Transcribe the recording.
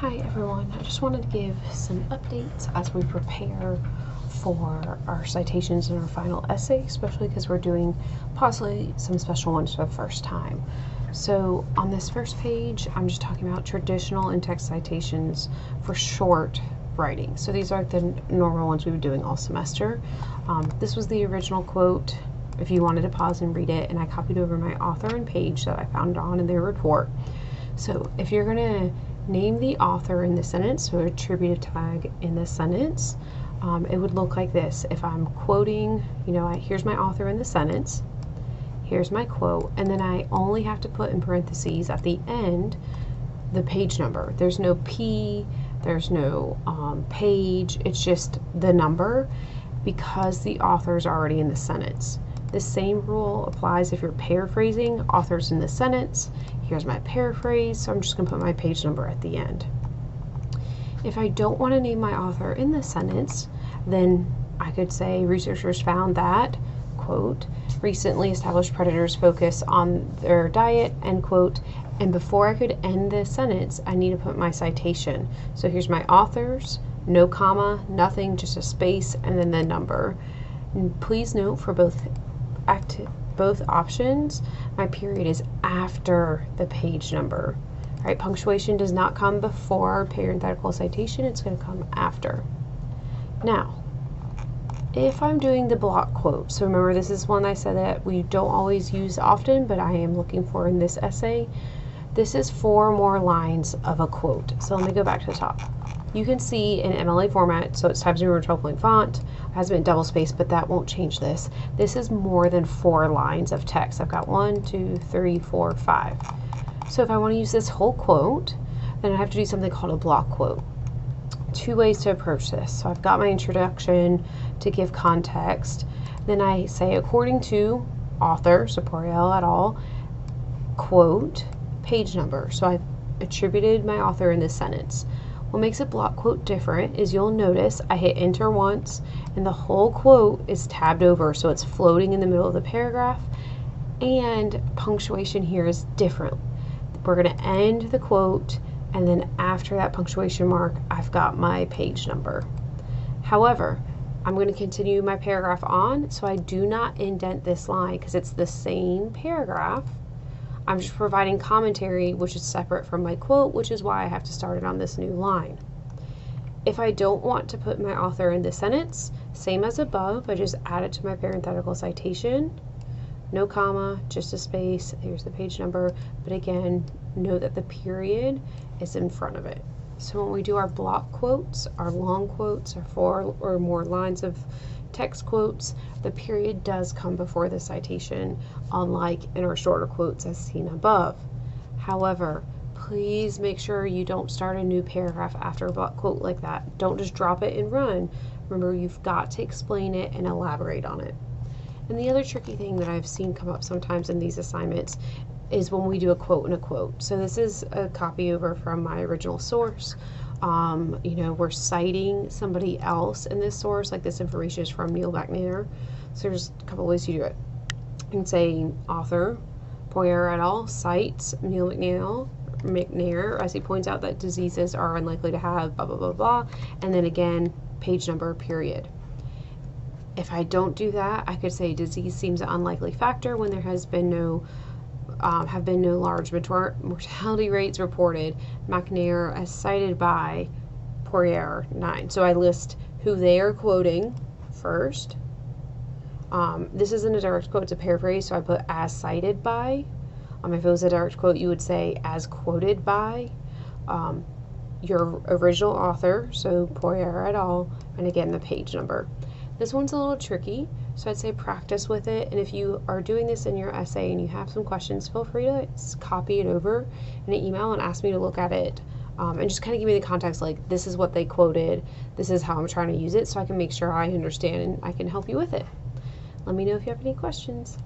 Hi everyone, I just wanted to give some updates as we prepare for our citations and our final essay, especially because we're doing possibly some special ones for the first time. So on this first page, I'm just talking about traditional in-text citations for short writing. So these are the normal ones we've been doing all semester. This was the original quote if you wanted to pause and read it, and I copied over my author and page that I found on in their report. So if you're going to name the author in the sentence, so attributive tag in the sentence, it would look like this. If I'm quoting, here's my author in the sentence, here's my quote, and then I only have to put in parentheses at the end the page number. There's no P, there's no page, it's just the number because the author is already in the sentence. The same rule applies if you're paraphrasing. Author's in the sentence, here's my paraphrase, so I'm just going to put my page number at the end. If I don't want to name my author in the sentence, then I could say researchers found that, quote, recently established predators focus on their diet, end quote, and before I could end the sentence, I need to put my citation. So here's my authors, no comma, nothing, just a space, and then the number. And please note for both options, my period is after the page number. All right, punctuation does not come before parenthetical citation, it's going to come after. Now, if I'm doing the block quote, so remember this is one I said that we don't always use often, but I am looking for in this essay. This is 4 more lines of a quote. So let me go back to the top. You can see in MLA format, so it's Times New Roman 12 point font, has been double spaced, but that won't change this. This is more than 4 lines of text. I've got 1, 2, 3, 4, 5. So if I want to use this whole quote, then I have to do something called a block quote. 2 ways to approach this. So I've got my introduction to give context. Then I say, according to author, so Poirier et al., quote, page number. So I've attributed my author in this sentence. What makes a block quote different is you'll notice I hit enter once and the whole quote is tabbed over, so it's floating in the middle of the paragraph, and punctuation here is different. We're going to end the quote, and then after that punctuation mark I've got my page number. However, I'm going to continue my paragraph on, so I do not indent this line because it's the same paragraph. I'm just providing commentary, which is separate from my quote, which is why I have to start it on this new line. If I don't want to put my author in the sentence, same as above, I just add it to my parenthetical citation. No comma, just a space, here's the page number, but again, know that the period is in front of it. So when we do our block quotes, our long quotes, our 4 or more lines of text quotes, the period does come before the citation, unlike in our shorter quotes as seen above. However, please make sure you don't start a new paragraph after a block quote like that. Don't just drop it and run. Remember, you've got to explain it and elaborate on it. And the other tricky thing that I've seen come up sometimes in these assignments is when we do a quote and a quote. So this is a copy over from my original source. We're citing somebody else in this source, like this information is from Neil McNair. So there's a couple ways you do it. You can say author, Poirier et al. Cites Neil McNair as he points out that diseases are unlikely to have blah, blah, blah, blah, and then again, page number, period. If I don't do that, I could say disease seems an unlikely factor when there has been no have been no large mortality rates reported. McNair as cited by Poirier 9. So I list who they are quoting first. This isn't a direct quote, it's a paraphrase, so I put as cited by. If it was a direct quote, you would say as quoted by your original author, so Poirier et al., and again the page number. This one's a little tricky, so I'd say practice with it, and if you are doing this in your essay and you have some questions, feel free to copy it over in an email and ask me to look at it, and just kind of give me the context, like this is what they quoted, this is how I'm trying to use it, so I can make sure I understand and I can help you with it. Let me know if you have any questions.